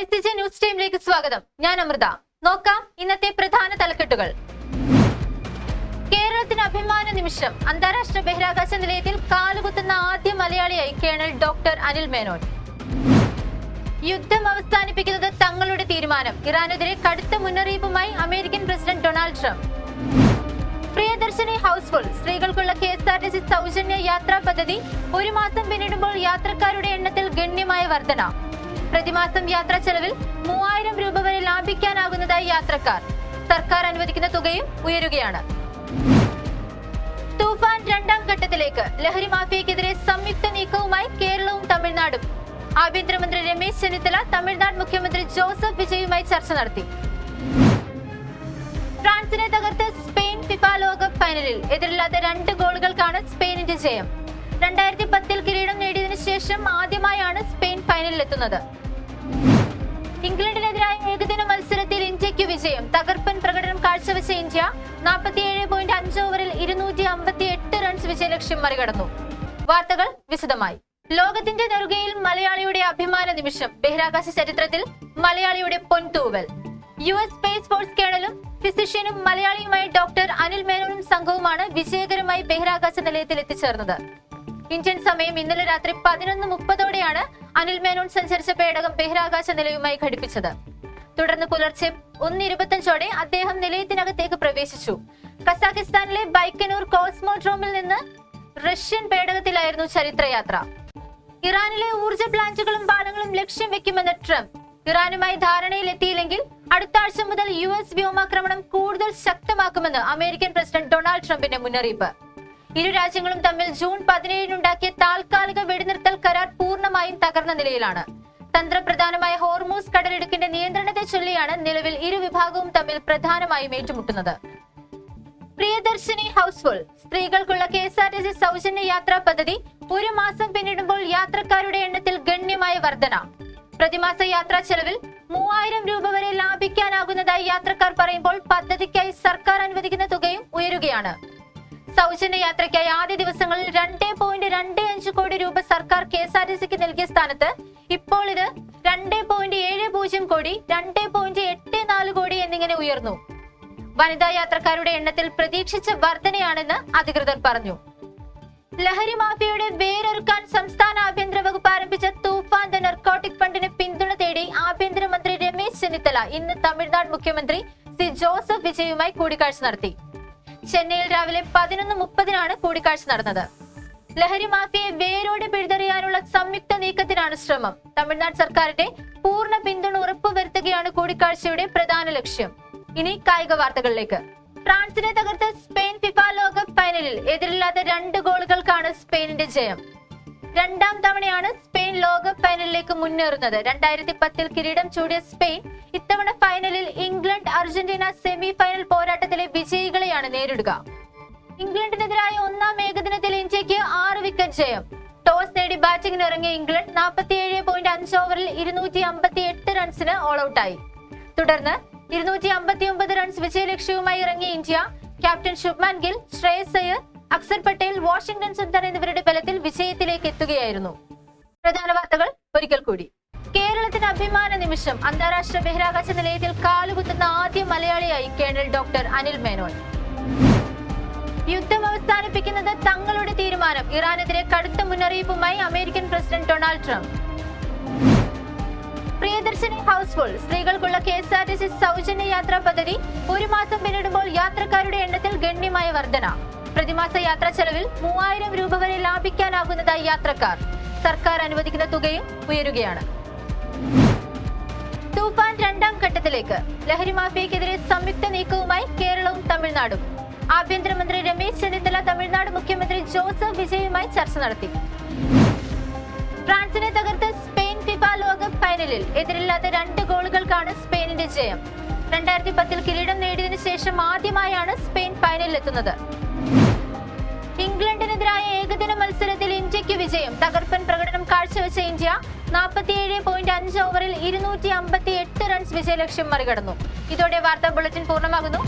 ICJ news ടൈമിലേക്ക് സ്വാഗതം. ഞാൻ അമൃത. നോക്കാം ഇന്നത്തെ പ്രധാന തലക്കെട്ടുകൾ. കേരളത്തിന് അഭിമാന നിമിഷം. അന്താരാഷ്ട്ര ബഹിരാകാശ നിലയത്തിൽ കാലുകുത്തുന്ന ആദ്യ മലയാളിയായി കേണൽ ഡോക്ടർ അനിൽ മേനോൻ. യുദ്ധം അവസാനിപ്പിക്കുന്നത് തങ്ങളുടെ തീരുമാനം. ഇറാനെതിരെ കടുത്ത മുന്നറിയിപ്പുമായി American president Donald Trump. Priyadarshini housefull. സ്ത്രീകൾക്കുള്ള KSRTC സൗജന്യ യാത്രാ പദ്ധതി 1 മാസം പിന്നിടുമ്പോൾ യാത്രക്കാരുടെ എണ്ണത്തിൽ ഗണ്യമായ വർധന. പ്രതിമാസം യാത്രാ ചെലവിൽ 3000 രൂപ വരെ ലാഭിക്കാനാകുന്നതായി യാത്രക്കാർ. സർക്കാർ അനുവദിക്കുന്ന തുകയും ഉയരുകയാണ്. തൂഫാൻ 2ാം ഘട്ടത്തിലേക്ക്. ലഹരി മാഫിയക്കെതിരെ സംയുക്ത നീക്കവുമായി കേരളവും തമിഴ്നാടും. ആഭ്യന്തരമന്ത്രി രമേശ് ചെന്നിത്തല തമിഴ്നാട് മുഖ്യമന്ത്രി ജോസഫ് വിജയുമായി ചർച്ച നടത്തി. ഫ്രാൻസിനെ തകർത്ത് സ്പെയിൻ ഫിഫ ലോകകപ്പ് ഫൈനലിൽ. എതിരില്ലാത്ത 2 ഗോളുകൾക്കാണ് സ്പെയിനിന്റെ ജയം. 2010 കിരീടം നേടിയതിനു ശേഷം ആദ്യമായാണ് സ്പെയിൻ ഫൈനലിലെത്തുന്നത്. ഇംഗ്ലണ്ടിനെതിരായ ഏകദിന മത്സരത്തിൽ ഇന്ത്യക്ക് വിജയം. തകർപ്പൻ പ്രകടനം കാഴ്ചവെച്ച ഇന്ത്യ 47.5 ഓവറിൽ 258 റൺസ് വിജയലക്ഷ്യം മറികടന്നു. വാർത്തകൾ വിശദമായി. ലോകത്തിന്റെ നെറുകയിൽ മലയാളിയുടെ അഭിമാന നിമിഷം. ബഹിരാകാശ ചരിത്രത്തിൽ മലയാളിയുടെ പൊൻതൂവൽ. US സ്പേസ് ഫോഴ്സ് കേണലും ഫിസിഷ്യനും മലയാളിയുമായ ഡോക്ടർ അനിൽ മേനോനും സംഘവുമാണ് വിജയകരമായി ബഹിരാകാശ നിലയത്തിൽ എത്തിച്ചേർന്നത്. ഇന്ത്യൻ സമയം ഇന്നലെ രാത്രി 11:30ഓടെയാണ് അനിൽ മേനോൻ സഞ്ചരിച്ച പേടകം ബഹിരാകാശ നിലയവുമായി ഘടിപ്പിച്ചത്. തുടർന്ന് പുലർച്ചെ 1:25ഓടെ അദ്ദേഹം നിലയത്തിനകത്തേക്ക് പ്രവേശിച്ചു. കസാഖിസ്ഥാനിലെ ബൈക്കനൂർ കോസ്മോഡ്രോമിൽ നിന്ന് റഷ്യൻ പേടകത്തിലായിരുന്നു ചരിത്രയാത്ര. ഇറാനിലെ ഊർജ്ജ പ്ലാന്റുകളും പാലങ്ങളും ലക്ഷ്യം വെക്കുമെന്ന് ട്രംപ്. ഇറാനുമായി ധാരണയിലെത്തിയില്ലെങ്കിൽ അടുത്ത ആഴ്ച മുതൽ US വ്യോമാക്രമണം കൂടുതൽ ശക്തമാക്കുമെന്ന് അമേരിക്കൻ പ്രസിഡന്റ് ഡൊണാൾഡ് ട്രംപിന്റെ മുന്നറിയിപ്പ്. ഇരു രാജ്യങ്ങളും തമ്മിൽ ജൂൺ 17-നുണ്ടാക്കിയ താൽക്കാലിക വെടിനിർത്തൽ കരാർ പൂർണ്ണമായും തകർന്ന നിലയിലാണ്. തന്ത്രപ്രധാനമായ ഹോർമൂസ് കടലിടുക്കിന്റെ നിയന്ത്രണത്തെ ചൊല്ലിയാണ് നിലവിൽ ഇരു വിഭാഗവും തമ്മിൽ പ്രധാനമായും ഏറ്റുമുട്ടുന്നത്. പ്രിയദർശിനി ഹൗസ്ഫുൾ. സ്ത്രീകൾക്കുള്ള KSRTC സൗജന്യ യാത്രാ പദ്ധതി 1 മാസം പിന്നിടുമ്പോൾ യാത്രക്കാരുടെ എണ്ണത്തിൽ ഗണ്യമായ വർധന. പ്രതിമാസ യാത്രാ ചെലവിൽ 3000 രൂപ വരെ ലാഭിക്കാനാകുന്നതായി യാത്രക്കാർ പറയുമ്പോൾ പദ്ധതിക്കായി സർക്കാർ അനുവദിക്കുന്ന തുകയും ഉയരുകയാണ്. സൗജന്യ യാത്രയ്ക്കായി ആദ്യ ദിവസങ്ങളിൽ 2.25 കോടി രൂപ സർക്കാർ KSRTCക്ക് നൽകിയ സ്ഥാനത്ത് ഇപ്പോൾ ഇത് 2.70 കോടി, 2.84 കോടി എന്നിങ്ങനെ ഉയർന്നു. വനിതാ യാത്രക്കാരുടെ എണ്ണത്തിൽ പ്രതീക്ഷിച്ച വർധനയാണെന്ന് അധികൃതർ പറഞ്ഞു. ലഹരി മാഫിയയുടെ വേരൊരുക്കാൻ സംസ്ഥാന ആഭ്യന്തര വകുപ്പ് ആരംഭിച്ച തൂഫാൻ ദ നർക്കോട്ടിക് ഫണ്ടിന് പിന്തുണ തേടി ആഭ്യന്തരമന്ത്രി രമേശ് ചെന്നിത്തല ഇന്ന് തമിഴ്നാട് മുഖ്യമന്ത്രി ജോസഫ് വിജയുമായി കൂടിക്കാഴ്ച നടത്തി. ചെന്നൈയിൽ രാവിലെ 11:30-നാണ് കൂടിക്കാഴ്ച നടന്നത്. ലഹരി മാഫിയയെ വേരോടെ പിഴുതെറിയാനുള്ള സംയുക്ത നീക്കത്തിനാണ് ശ്രമം. തമിഴ്നാട് സർക്കാരിന്റെ പൂർണ്ണ പിന്തുണ ഉറപ്പുവരുത്തുകയാണ് കൂടിക്കാഴ്ചയുടെ പ്രധാന ലക്ഷ്യം. ഇനി കായിക വാർത്തകളിലേക്ക്. ഫ്രാൻസിനെ തകർത്ത് സ്പെയിൻ ഫിഫ ലോകകപ്പ് ഫൈനലിൽ. എതിരില്ലാത്ത 2 ഗോളുകൾക്കാണ് സ്പെയിനിന്റെ ജയം. 2ാം തവണയാണ് സ്പെയിൻ ലോകകപ്പ് ഫൈനലിലേക്ക് മുന്നേറുന്നത്. 2010 കിരീടം ചൂടിയ സ്പെയിൻ ഇത്തവണ ഫൈനലിൽ ഇംഗ്ലണ്ട് അർജന്റീന സെമി ഫൈനൽ പോരാട്ടത്തിലെ വിജയികളെയാണ് നേരിടുക. ഇംഗ്ലണ്ടിനെതിരായ 1ാം ഏകദിനത്തിൽ ഇന്ത്യക്ക് 6 വിക്കറ്റ് ജയം. ടോസ് നേടി ബാറ്റിംഗിന് ഇറങ്ങിയ ഇംഗ്ലണ്ട് 47.5 ഓവറിൽ 258 റൺസിന് ഓൾ ഔട്ടായി. തുടർന്ന് 259 റൺസ് വിജയലക്ഷ്യവുമായി ഇറങ്ങിയ India captain Shubman Gill, Shreyas Iyer, Axar Patel, Washington Sundar എന്നിവരുടെ ബലത്തിൽ വിജയത്തിലേക്ക് എത്തുകയായിരുന്നു. പ്രധാന വാർത്തകൾ ഒരിക്കൽ കൂടി. കേരളത്തിന് അഭിമാന നിമിഷം. അന്താരാഷ്ട്ര ബഹിരാകാശ നിലയത്തിൽ കാലുകുത്തുന്ന ആദ്യ മലയാളിയായി കേണൽ ഡോക്ടർ അനിൽ മേനോൻ. യുദ്ധം അവസാനിപ്പിക്കുന്നത് തങ്ങളുടെ തീരുമാനം. ഇറാനെതിരെ കടുത്ത മുന്നറിയിപ്പുമായി American president Donald Trump. Priyadarshini housefull. സ്ത്രീകൾക്കുള്ള KSRTC സൗജന്യ യാത്രാ പദ്ധതി 1 മാസം പിന്നിടുമ്പോൾ യാത്രക്കാരുടെ എണ്ണത്തിൽ ഗണ്യമായ വർധന. പ്രതിമാസ യാത്രാ ചെലവിൽ 3000 രൂപ വരെ ലാഭിക്കാനാകുന്നതായി യാത്രക്കാർ. സർക്കാർ അനുവദിക്കുന്ന തുകയും ഉയരുകയാണ്. തൂഫാൻ 2ാം ഘട്ടത്തിലേക്ക്. ലഹരി മാഫിയക്കെതിരെ സംയുക്ത നീക്കവുമായി കേരളവും തമിഴ്നാടും. ആഭ്യന്തരമന്ത്രി രമേശ് ചെന്നിത്തല തമിഴ്നാട് മുഖ്യമന്ത്രി ജോസഫ് വിജയുമായി ചർച്ച നടത്തി. ഫ്രാൻസിനെ തകർത്ത് സ്പെയിൻ ഫിഫ ലോകകപ്പ് ഫൈനലിൽ. എതിരില്ലാത്ത 2 ഗോളുകൾക്കാണ് സ്പെയിനിന്റെ ജയം. 2010 കിരീടം നേടിയതിനു ശേഷം ആദ്യമായാണ് സ്പെയിൻ ഫൈനലിൽ എത്തുന്നത്. ഇംഗ്ലണ്ടിനെതിരായ ഏകദിന മത്സരത്തിൽ ഇന്ത്യക്ക് വിജയം. തകർപ്പൻ പ്രകടനം കാഴ്ചവെച്ച ഇന്ത്യ 47.5 ഓവറിൽ 258 റൺസ് വിജയലക്ഷ്യം മറികടന്നു. ഇതോടെ വാർത്താ ബുള്ളറ്റിൻ പൂർണ്ണമാകുന്നു.